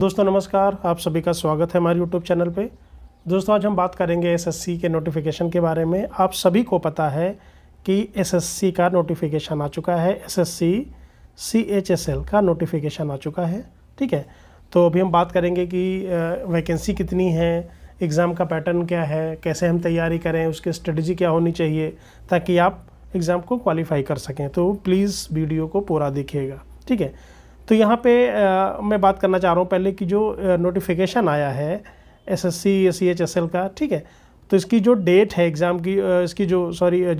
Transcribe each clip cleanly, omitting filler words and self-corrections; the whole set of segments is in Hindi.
दोस्तों नमस्कार, आप सभी का स्वागत है हमारे यूट्यूब चैनल पे। दोस्तों आज हम बात करेंगे एसएससी के नोटिफिकेशन के बारे में। आप सभी को पता है कि एसएससी का नोटिफिकेशन आ चुका है, एसएससी CHSL का नोटिफिकेशन आ चुका है। ठीक है, तो अभी हम बात करेंगे कि वैकेंसी कितनी है, एग्ज़ाम का पैटर्न क्या है, कैसे हम तैयारी करें, उसकी स्ट्रेटजी क्या होनी चाहिए ताकि आप एग्ज़ाम को क्वालिफाई कर सकें। तो प्लीज़ वीडियो को पूरा देखिएगा। ठीक है, तो यहाँ पे मैं बात करना चाह रहा हूँ पहले कि जो नोटिफिकेशन आया है एसएससी CHSL का, ठीक है, तो इसकी जो डेट है एग्ज़ाम की, इसकी जो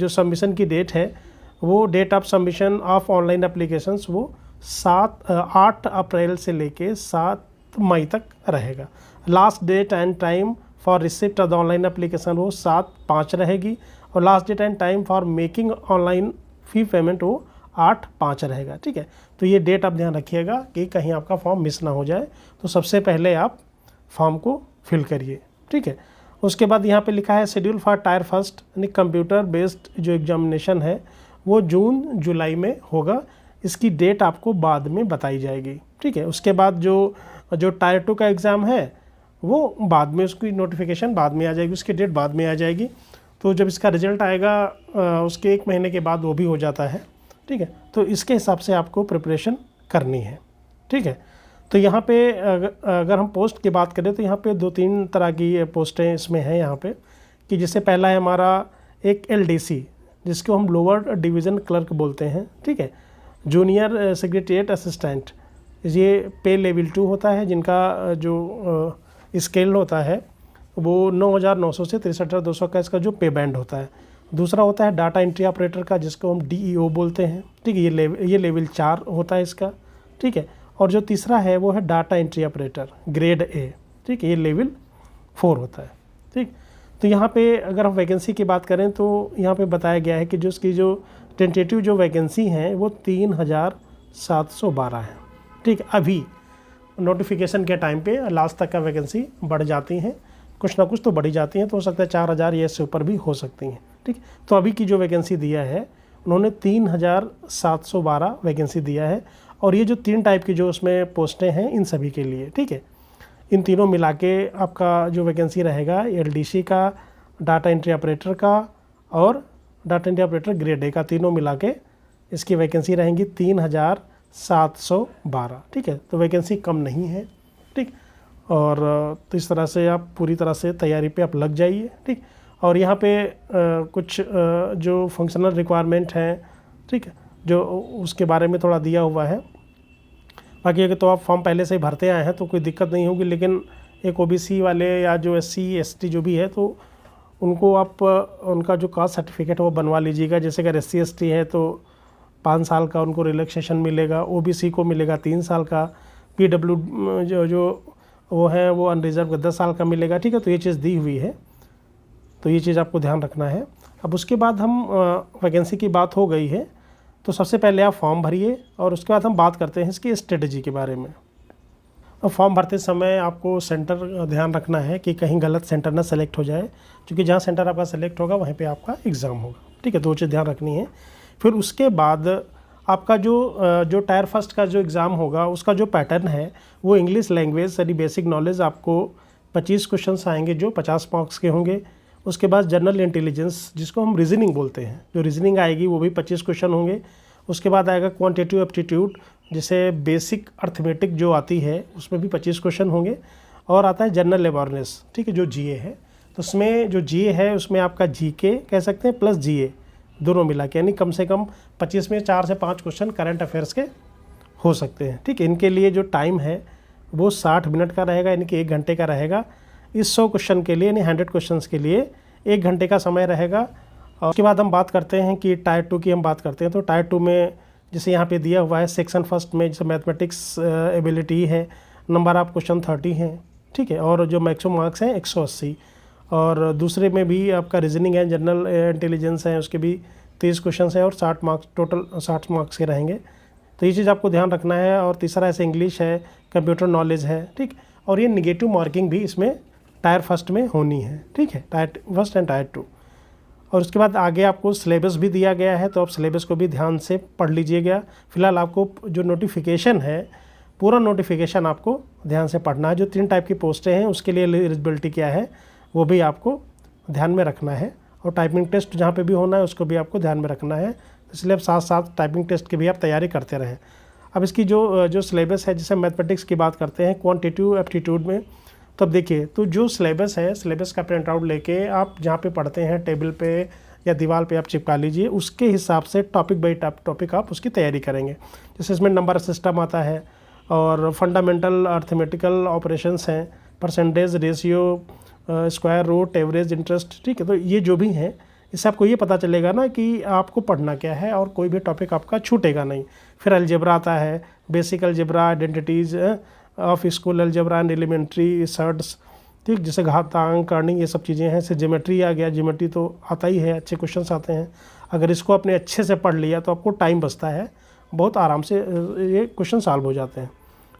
सबमिशन की डेट है, वो date of submission of online applications वो 8 अप्रैल से लेके 7 मई तक रहेगा। Last date and time for receipt of the online application वो 7/5 रहेगी, और last date and time for making online fee payment वो 8/5 रहेगा। ठीक है, तो ये डेट आप ध्यान रखिएगा कि कहीं आपका फॉर्म मिस ना हो जाए। तो सबसे पहले आप फॉर्म को फिल करिए। ठीक है, उसके बाद यहाँ पे लिखा है शेड्यूल फॉर टायर फर्स्ट, यानी कंप्यूटर बेस्ड जो एग्जामिनेशन है वो जून जुलाई में होगा। इसकी डेट आपको बाद में बताई जाएगी। ठीक है, उसके बाद जो टायर 2 का एग्ज़ाम है वो बाद में, उसकी नोटिफिकेशन बाद में आ जाएगी, उसकी डेट बाद में आ जाएगी। तो जब इसका रिजल्ट आएगा उसके 1 महीने के बाद वो भी हो जाता है। ठीक है, तो इसके हिसाब से आपको प्रिपरेशन करनी है। ठीक है, तो यहाँ पे अगर हम पोस्ट की बात करें तो यहाँ पे 2-3 तरह की पोस्टें इसमें हैं यहाँ पे, कि जैसे पहला है हमारा एक LDC, जिसको हम लोअर डिवीज़न क्लर्क बोलते हैं। ठीक है, जूनियर सेक्रेटरीट असिस्टेंट, ये पे लेवल 2 होता है, जिनका जो स्केल होता है वो 9,900 से 63,200 का इसका जो पे बैंड होता है। दूसरा होता है डाटा एंट्री ऑपरेटर का, जिसको हम DEO बोलते हैं। ठीक है, ये लेवल 4 होता है इसका। ठीक है, और जो तीसरा है वो है data entry operator grade A। ठीक है, ये लेवल 4 होता है। ठीक, तो यहाँ पे अगर हम वैकेंसी की बात करें तो यहाँ पे बताया गया है कि जो इसकी जो टेंटेटिव जो वैकेंसी हैं वो 3,712 है। ठीक है, अभी नोटिफिकेशन के टाइम पे लास्ट तक का वैकेंसी बढ़ जाती हैं, कुछ ना कुछ तो बढ़ी जाती हैं, तो हो सकता है 4,000 या इससे ऊपर भी हो सकती हैं। ठीक, तो अभी की जो वैकेंसी दिया है उन्होंने 3,712 वैकेंसी दिया है, और ये जो 3 टाइप की जो उसमें पोस्टें हैं इन सभी के लिए। ठीक है, इन तीनों मिला के आपका जो वैकेंसी रहेगा LDC का, डाटा एंट्री ऑपरेटर का और data entry operator grade A का, तीनों मिला के इसकी वैकेंसी रहेंगी 3,712। ठीक है, तो वैकेंसी कम नहीं है। ठीक, और तो इस तरह से आप पूरी तरह से तैयारी पे आप लग जाइए। ठीक, और यहाँ पे कुछ जो फंक्शनल रिक्वायरमेंट हैं, ठीक है, जो उसके बारे में थोड़ा दिया हुआ है। बाकी अगर तो आप फॉर्म पहले से ही भरते आए हैं तो कोई दिक्कत नहीं होगी, लेकिन एक OBC वाले या जो SC ST जो भी है तो उनको आप उनका जो कास्ट सर्टिफिकेट है वो बनवा लीजिएगा। जैसे अगर SC ST है तो 5 साल का उनको रिलैक्सेशन मिलेगा, OBC को मिलेगा 3 साल का, PW जो वो है वो अनरिजर्व 10 साल का मिलेगा। ठीक है, तो ये चीज़ दी हुई है, तो ये चीज़ आपको ध्यान रखना है। अब उसके बाद हम वैकेंसी की बात हो गई है, तो सबसे पहले आप फॉर्म भरिए, और उसके बाद हम बात करते हैं इसकी स्ट्रेटजी के बारे में। अब फॉर्म भरते समय आपको सेंटर ध्यान रखना है कि कहीं गलत सेंटर ना सेलेक्ट हो जाए, क्योंकि जहाँ सेंटर आपका सेलेक्ट होगा वहीं पे आपका एग्ज़ाम होगा। ठीक है, 2 चीज़ ध्यान रखनी है। फिर उसके बाद आपका जो टायर फर्स्ट का जो एग्ज़ाम होगा उसका जो पैटर्न है वो इंग्लिश लैंग्वेज यानी बेसिक नॉलेज, आपको 25 क्वेश्चंस आएंगे जो 50 मार्क्स के होंगे। उसके बाद जनरल इंटेलिजेंस, जिसको हम रीजनिंग बोलते हैं, जो रीजनिंग आएगी वो भी 25 क्वेश्चन होंगे। उसके बाद आएगा क्वांटिटेटिव एप्टीट्यूड, जिसे बेसिक अर्थमेटिक जो आती है उसमें भी 25 क्वेश्चन होंगे। और आता है जनरल अवेयरनेस, ठीक है, जो GA है। तो उसमें जो GA है उसमें आपका GK कह सकते हैं प्लस GA दोनों मिला के, यानी कम से कम 25 में 4 से 5 क्वेश्चन करंट अफेयर्स के हो सकते हैं। ठीक है, इनके लिए जो टाइम है वो 60 मिनट का रहेगा, यानी कि 1 घंटे का रहेगा। इस 100 क्वेश्चन के लिए यानी 100 क्वेश्चंस के लिए 1 घंटे का समय रहेगा। और उसके बाद हम बात करते हैं कि टायर 2 की हम बात करते हैं। तो टायर 2 में जैसे यहाँ पे दिया हुआ है सेक्शन फर्स्ट में जैसे मैथमेटिक्स एबिलिटी है, नंबर ऑफ क्वेश्चन 30 हैं। ठीक है, और जो मैक्सिमम मार्क्स हैं 180। और दूसरे में भी आपका रीजनिंग है, जनरल इंटेलिजेंस है, उसके भी 30 क्वेश्चन है और 60 मार्क्स, टोटल 60 मार्क्स के रहेंगे। तो ये चीज़ आपको ध्यान रखना है। और तीसरा ऐसे इंग्लिश है, कंप्यूटर नॉलेज है। ठीक, और ये निगेटिव मार्किंग भी इसमें टायर फर्स्ट में होनी है। ठीक है, टायर फर्स्ट एंड टायर 2। और उसके बाद आगे आपको सिलेबस भी दिया गया है, तो आप सिलेबस को भी ध्यान से पढ़ लीजिएगा। फिलहाल आपको जो नोटिफिकेशन है पूरा नोटिफिकेशन आपको ध्यान से पढ़ना है। जो 3 टाइप की पोस्टें हैं उसके लिए एलिजिबिलिटी क्या है वो भी आपको ध्यान में रखना है, और टाइपिंग टेस्ट जहाँ पे भी होना है उसको भी आपको ध्यान में रखना है। इसलिए अब साथ साथ टाइपिंग टेस्ट की भी आप तैयारी करते रहें। अब इसकी जो सिलेबस है, जैसे मैथमेटिक्स की बात करते हैं क्वांटिटेटिव एप्टीट्यूड में, तो अब देखिए, तो जो सिलेबस है, सिलेबस का प्रिंट आउट लेके आप जहाँ पे पढ़ते हैं टेबल पे या दीवार पे आप चिपका लीजिए, उसके हिसाब से टॉपिक बाई टॉपिक आप उसकी तैयारी करेंगे। जैसे इसमें नंबर सिस्टम आता है और फंडामेंटल अर्थमेटिकल ऑपरेशंस हैं, percentage, ratio, square root, average, interest, ठीक है। तो ये जो भी हैं इससे आपको ये पता चलेगा ना कि आपको पढ़ना क्या है और कोई भी टॉपिक आपका छूटेगा नहीं। फिर अलजेब्रा आता है, basic algebra, identities of school algebra and elementary surds, ठीक, जैसे घातांक, करनी, ये सब चीज़ें हैं। जैसे ज्योमेट्री आ गया, ज्योमेट्री तो आता ही है, अच्छे क्वेश्चंस आते हैं। अगर इसको आपने अच्छे से पढ़ लिया तो आपको टाइम बचता है, बहुत आराम से ये क्वेश्चन सॉल्व हो जाते हैं,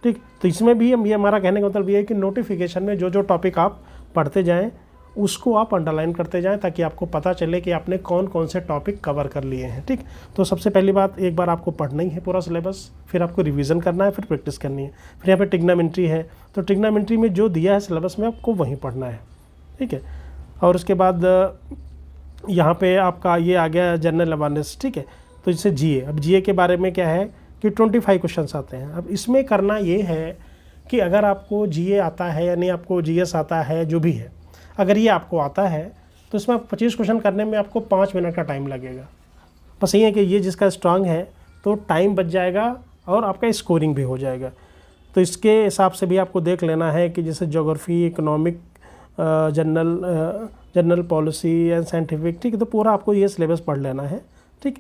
ठीक। तो इसमें भी ये हमारा कहने का मतलब ये है कि नोटिफिकेशन में जो जो टॉपिक आप पढ़ते जाएँ उसको आप अंडरलाइन करते जाएं, ताकि आपको पता चले कि आपने कौन कौन से टॉपिक कवर कर लिए हैं, ठीक। तो सबसे पहली बात, एक बार आपको पढ़ना ही है पूरा सिलेबस, फिर आपको रिवीजन करना है, फिर प्रैक्टिस करनी है। फिर यहाँ पे ट्रिग्नोमेट्री है, तो ट्रिग्नोमेट्री में जो दिया है सिलेबस में आपको वहीं पढ़ना है, ठीक है। और उसके बाद यहाँ पे आपका ये आ गया जनरल अवेयरनेस, ठीक है। तो जैसे जीए, अब जीए के बारे में क्या है कि 25 क्वेश्चन आते हैं। अब इसमें करना ये है कि अगर आपको जीए आता है, यानी आपको जीएस आता है, जो भी है, अगर ये आपको आता है तो इसमें 25 क्वेश्चन करने में आपको 5 मिनट का टाइम लगेगा। बस ये है कि ये जिसका स्ट्रांग है तो टाइम बच जाएगा और आपका स्कोरिंग भी हो जाएगा। तो इसके हिसाब से भी आपको देख लेना है कि जैसे geography, economic, general policy and scientific, ठीक है। तो पूरा आपको ये सिलेबस पढ़ लेना है, ठीक।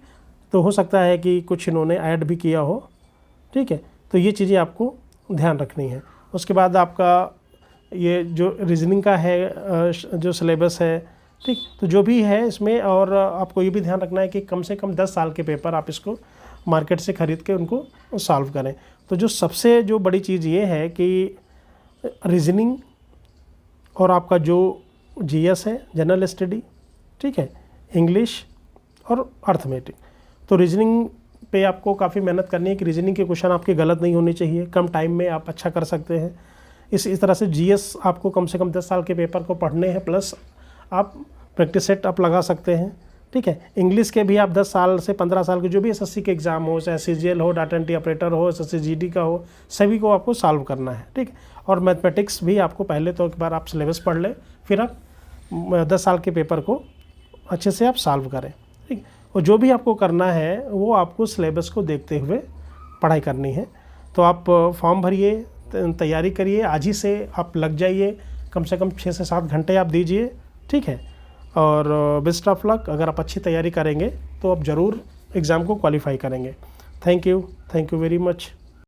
तो हो सकता है कि कुछ इन्होंने ऐड भी किया हो, ठीक है। तो ये चीज़ें आपको ध्यान रखनी है। उसके बाद आपका ये जो रीजनिंग का है जो सिलेबस है, ठीक। तो जो भी है इसमें, और आपको ये भी ध्यान रखना है कि कम से कम 10 साल के पेपर आप इसको मार्केट से ख़रीद के उनको सॉल्व करें। तो जो सबसे जो बड़ी चीज़ ये है कि रीजनिंग और आपका जो जीएस है, जनरल स्टडी, ठीक है, इंग्लिश और अर्थमेटिक। तो रीजनिंग पे आपको काफ़ी मेहनत करनी है कि रीजनिंग के क्वेश्चन आपके गलत नहीं होने चाहिए, कम टाइम में आप अच्छा कर सकते हैं। इस तरह से जीएस आपको कम से कम 10 साल के पेपर को पढ़ने हैं, प्लस आप प्रैक्टिस सेट आप लगा सकते हैं, ठीक है। इंग्लिश के भी आप 10 साल से 15 साल के जो भी एसएससी के एग्ज़ाम हो, चाहे सीजीएल हो, डाटा एंट्री ऑपरेटर हो, एसएससी जीडी का हो, सभी को आपको सॉल्व करना है, ठीक। और मैथमेटिक्स भी आपको पहले तो एक बार आप सिलेबस पढ़ लें, फिर आप 10 साल के पेपर को अच्छे से आप सॉल्व करें, ठीक। और जो भी आपको करना है वो आपको सिलेबस को देखते हुए पढ़ाई करनी है। तो आप फॉर्म भरिए, तैयारी करिए, आज ही से आप लग जाइए, कम से कम 6 से 7 घंटे आप दीजिए, ठीक है। और बेस्ट ऑफ लक। अगर आप अच्छी तैयारी करेंगे तो आप ज़रूर एग्ज़ाम को क्वालिफाई करेंगे। Thank you very much.